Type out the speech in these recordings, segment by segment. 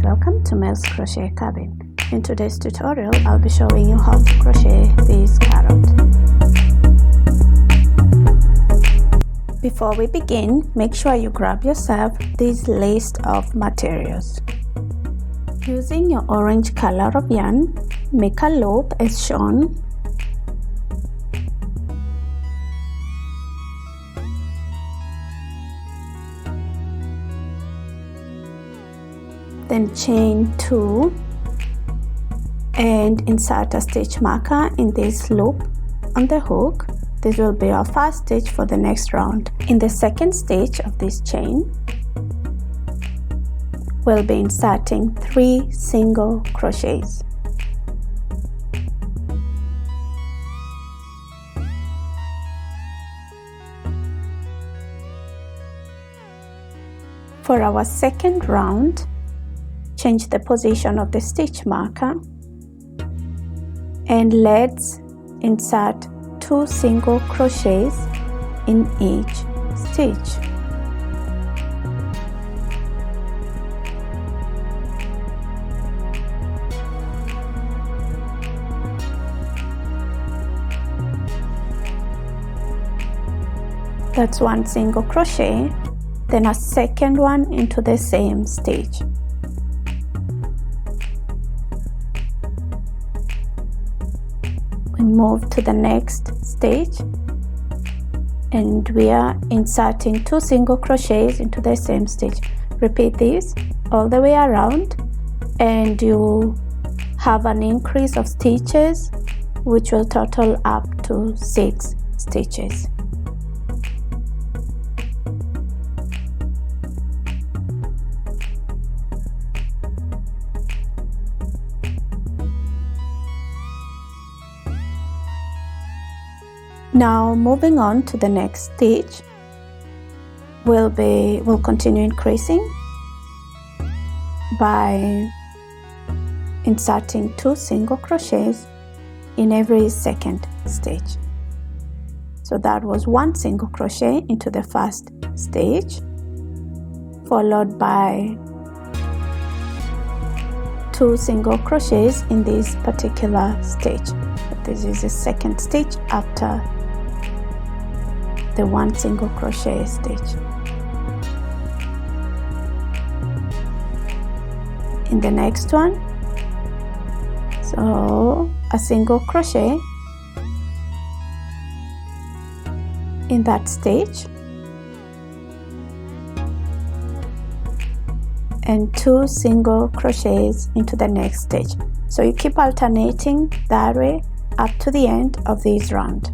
Welcome to Mels Crochet Cabin. In today's tutorial, I'll be showing you how to crochet this carrot. Before we begin, make sure you grab yourself this list of materials. Using your orange color of yarn, make a loop as shown. Then chain 2 and insert a stitch marker in this loop on the hook. This will be our first stitch for the next round. In the second stitch of this chain, we'll be inserting 3 single crochets. For our second round, change the position of the stitch marker and let's insert 2 single crochets in each stitch. That's 1 single crochet, then a second one into the same stitch. We move to the next stage and we are inserting 2 single crochets into the same stitch. Repeat this all the way around and you have an increase of stitches which will total up to 6 stitches. Now moving on to the next stitch, we'll continue increasing by inserting 2 single crochets in every second stitch. So that was 1 single crochet into the first stitch, followed by 2 single crochets in this particular stitch. This is the second stitch after the 1 single crochet stitch. In the next one, so a single crochet in that stitch and 2 single crochets into the next stitch. So you keep alternating that way up to the end of this round.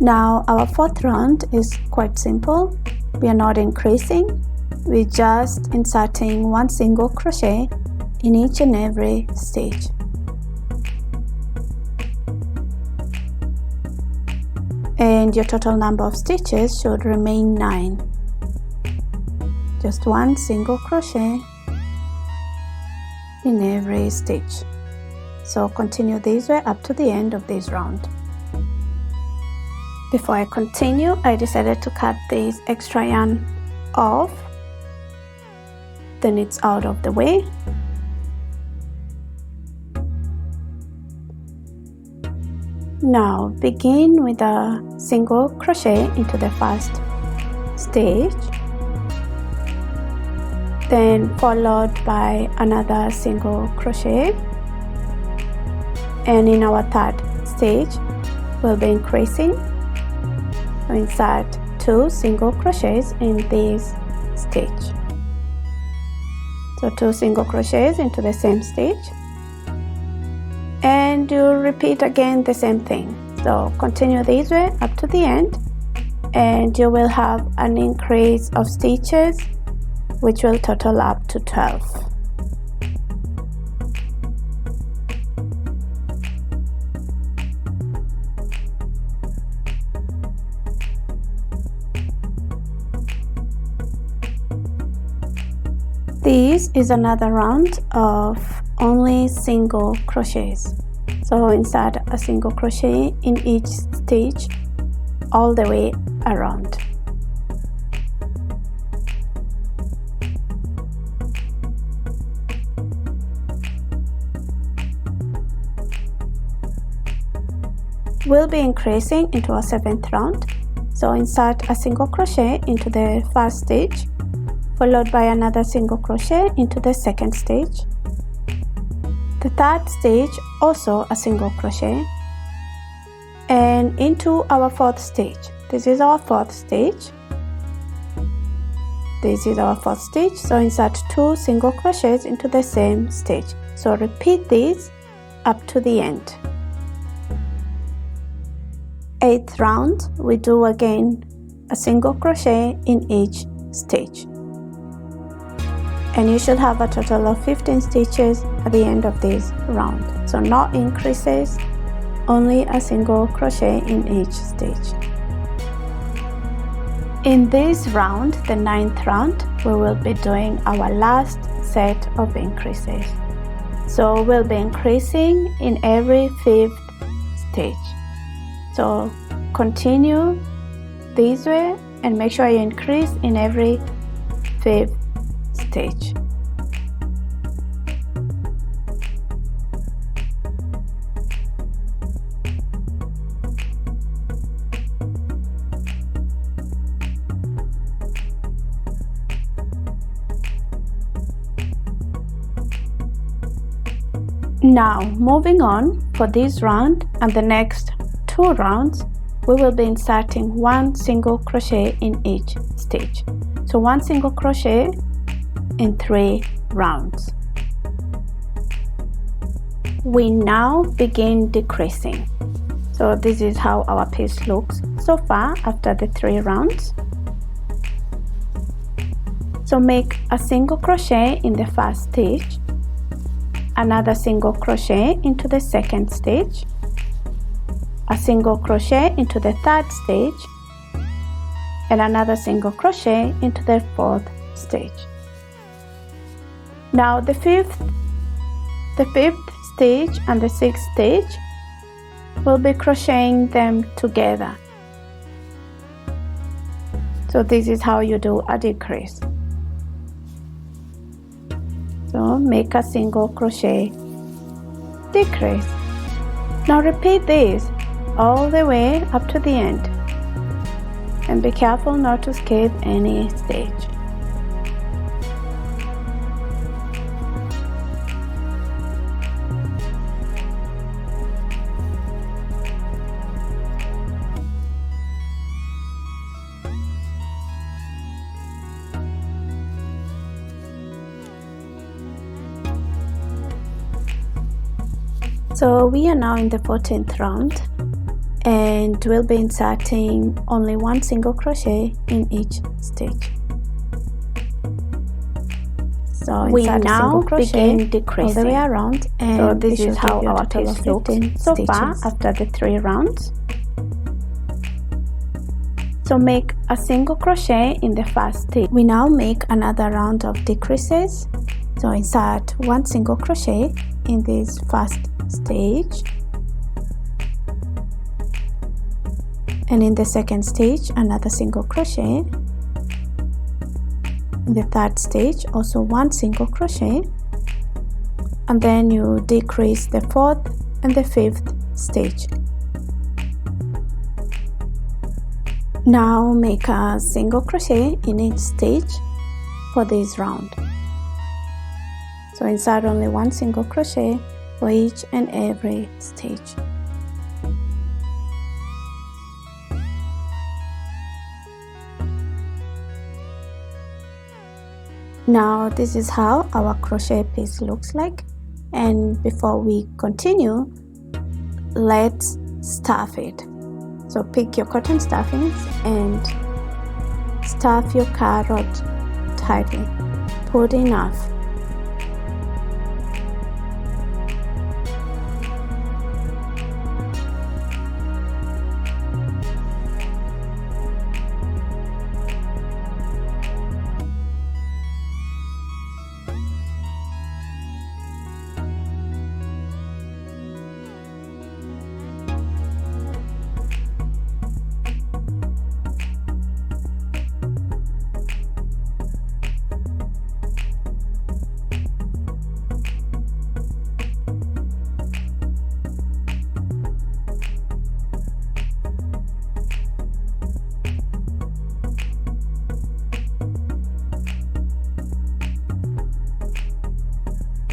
Now our fourth round is quite simple. We are not increasing, we're just inserting 1 single crochet in each and every stitch. And your total number of stitches should remain 9. Just 1 single crochet in every stitch. So continue this way up to the end of this round. Before I continue, I decided to cut this extra yarn off, then it's out of the way. Now begin with a single crochet into the first stitch, then followed by another single crochet, and in our third stitch we'll be increasing. Insert 2 single crochets in this stitch. So 2 single crochets into the same stitch and you repeat again the same thing. So continue this way up to the end and you will have an increase of stitches which will total up to 12. This is another round of only single crochets. So insert a single crochet in each stitch all the way around. We'll be increasing into our 7th round, so insert a single crochet into the first stitch, followed by another single crochet into the 2nd stitch. The 3rd stitch also a single crochet, and into our 4th stitch. This is our 4th stitch. This is our 4th stitch, so insert 2 single crochets into the same stitch. So repeat this up to the end. 8th round, we do again a single crochet in each stitch, and you should have a total of 15 stitches at the end of this round. So no increases, only a single crochet in each stitch. In this round, the 9th round, we will be doing our last set of increases. So we'll be increasing in every 5th stitch. So continue this way and make sure you increase in every 5th stitch. Now moving on, for this round and the next 2 rounds, we will be inserting 1 single crochet in each stitch. So 1 single crochet in 3 rounds. We now begin decreasing. So this is how our piece looks so far after the 3 rounds. So make a single crochet in the first stitch, another single crochet into the 2nd stitch, a single crochet into the 3rd stitch, and another single crochet into the 4th stitch. Now the 5th stitch and the 6th stitch, we'll be crocheting them together. So this is how you do a decrease. So make a single crochet, decrease. Now repeat this all the way up to the end, and be careful not to skip any stitch. So we are now in the 14th round, and we'll be inserting only 1 single crochet in each stitch. So we now begin decreasing all the way around, and so this is how our piece looks so far after the 3 rounds. So make a single crochet in the first stitch. We now make another round of decreases. So insert 1 single crochet in this first stitch, and in the 2nd stitch another single crochet, in the 3rd stitch also 1 single crochet, and then you decrease the 4th and the 5th stitch. Now make a single crochet in each stitch for this round. So insert only 1 single crochet for each and every stitch. Now this is how our crochet piece looks like, and before we continue, let's stuff it. So pick your cotton stuffings and stuff your carrot tightly. Put enough.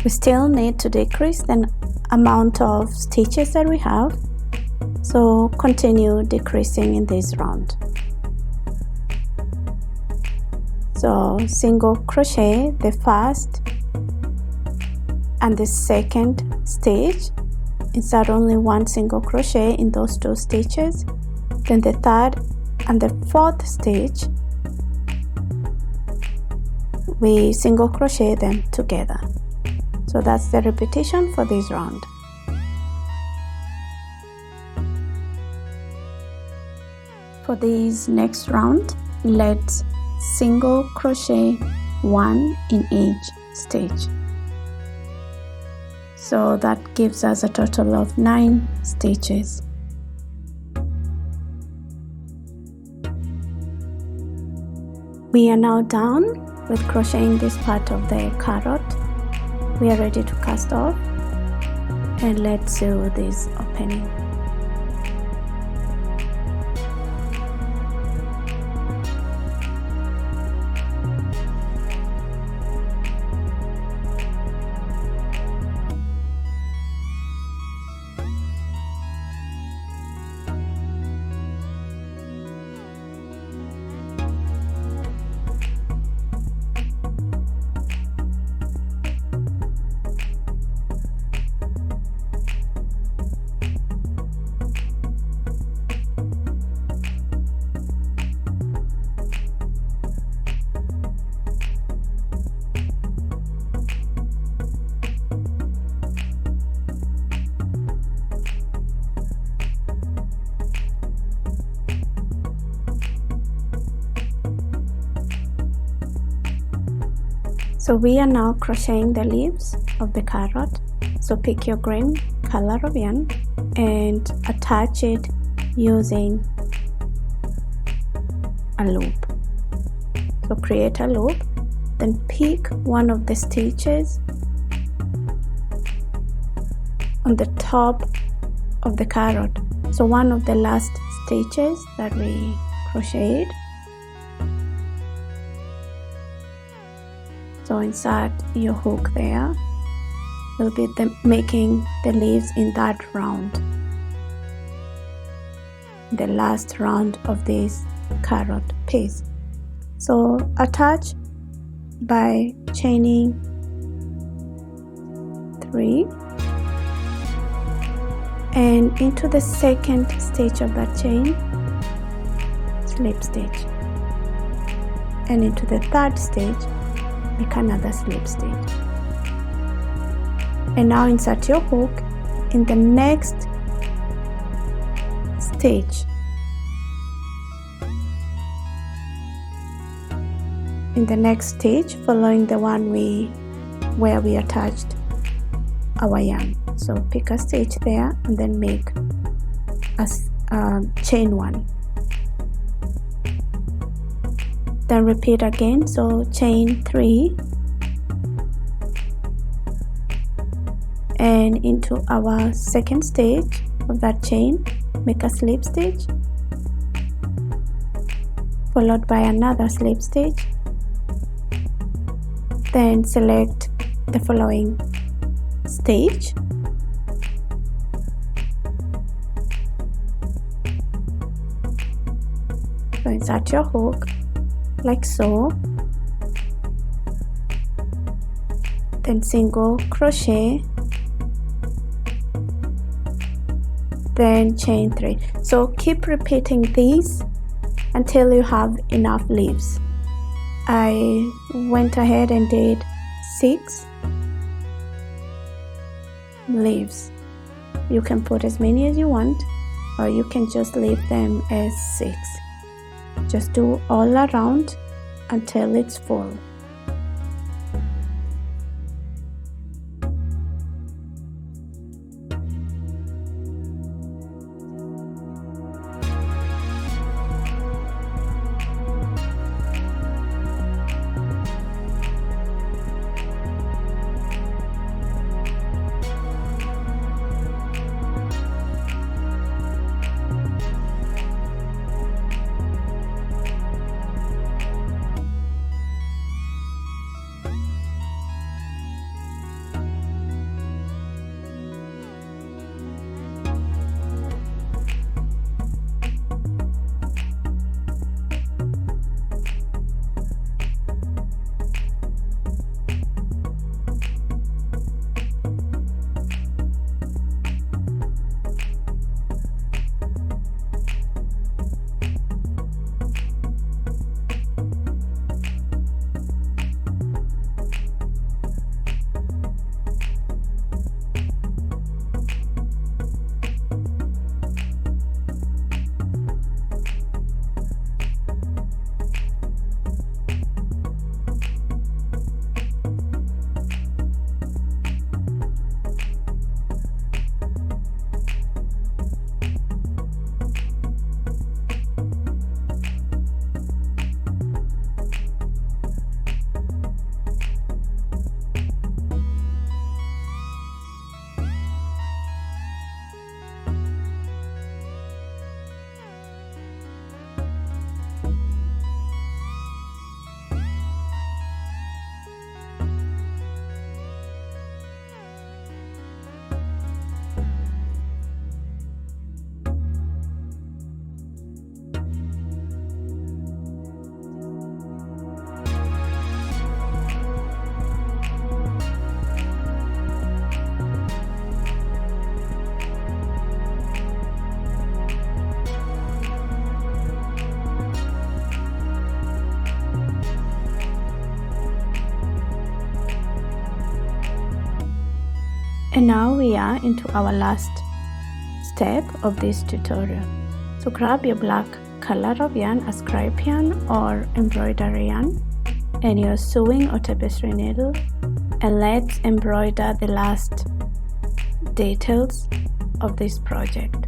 We still need to decrease the amount of stitches that we have, so continue decreasing in this round. So single crochet the first and the second stitch, insert only one single crochet in those two stitches, then the third and the fourth stitch we single crochet them together. So that's the repetition for this round. For this next round, let's single crochet one in each stitch. So that gives us a total of 9 stitches. We are now done with crocheting this part of the carrot. We are ready to cast off, and let's sew this opening. So we are now crocheting the leaves of the carrot. So pick your green color of yarn and attach it using a loop. So create a loop, then pick one of the stitches on the top of the carrot. So one of the last stitches that we crocheted. So insert your hook there. We'll be making the leaves in that round, the last round of this carrot piece. So attach by chaining 3 and into the second stitch of that chain slip stitch, and into the third stitch make another slip stitch, and now insert your hook in the next stitch, following the one where we attached our yarn. So pick a stitch there and then make a chain 1, then repeat again. So chain 3 and into our second stitch of that chain make a slip stitch, followed by another slip stitch, then select the following stitch, so insert your hook like so, then single crochet, then chain 3. So keep repeating these until you have enough leaves. I went ahead and did 6 leaves. You can put as many as you want, or you can just leave them as 6. Just do all around until it's full. And now we are into our last step of this tutorial. So grab your black color of yarn, a scribe yarn or embroidery yarn, and your sewing or tapestry needle, and let's embroider the last details of this project.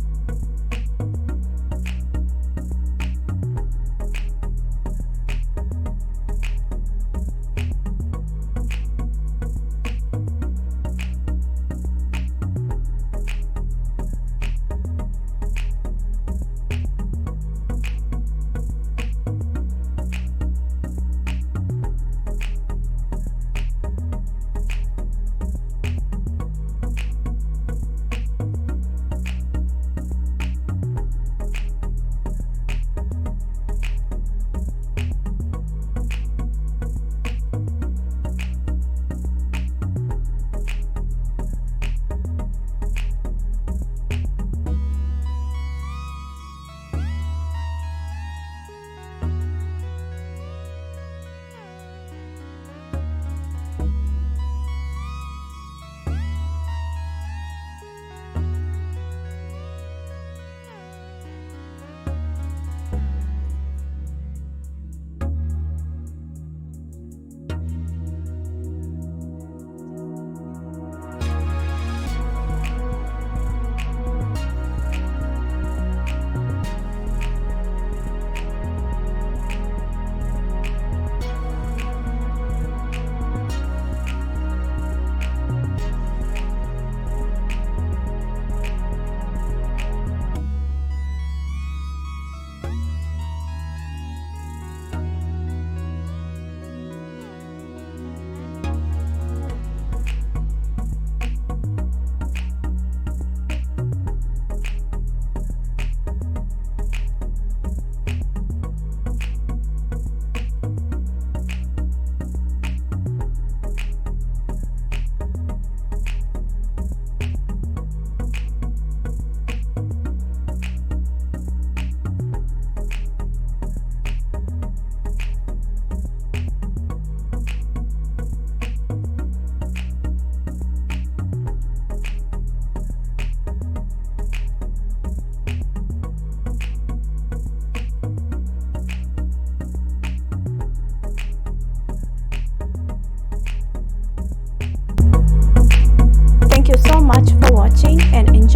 Much for watching and enjoy.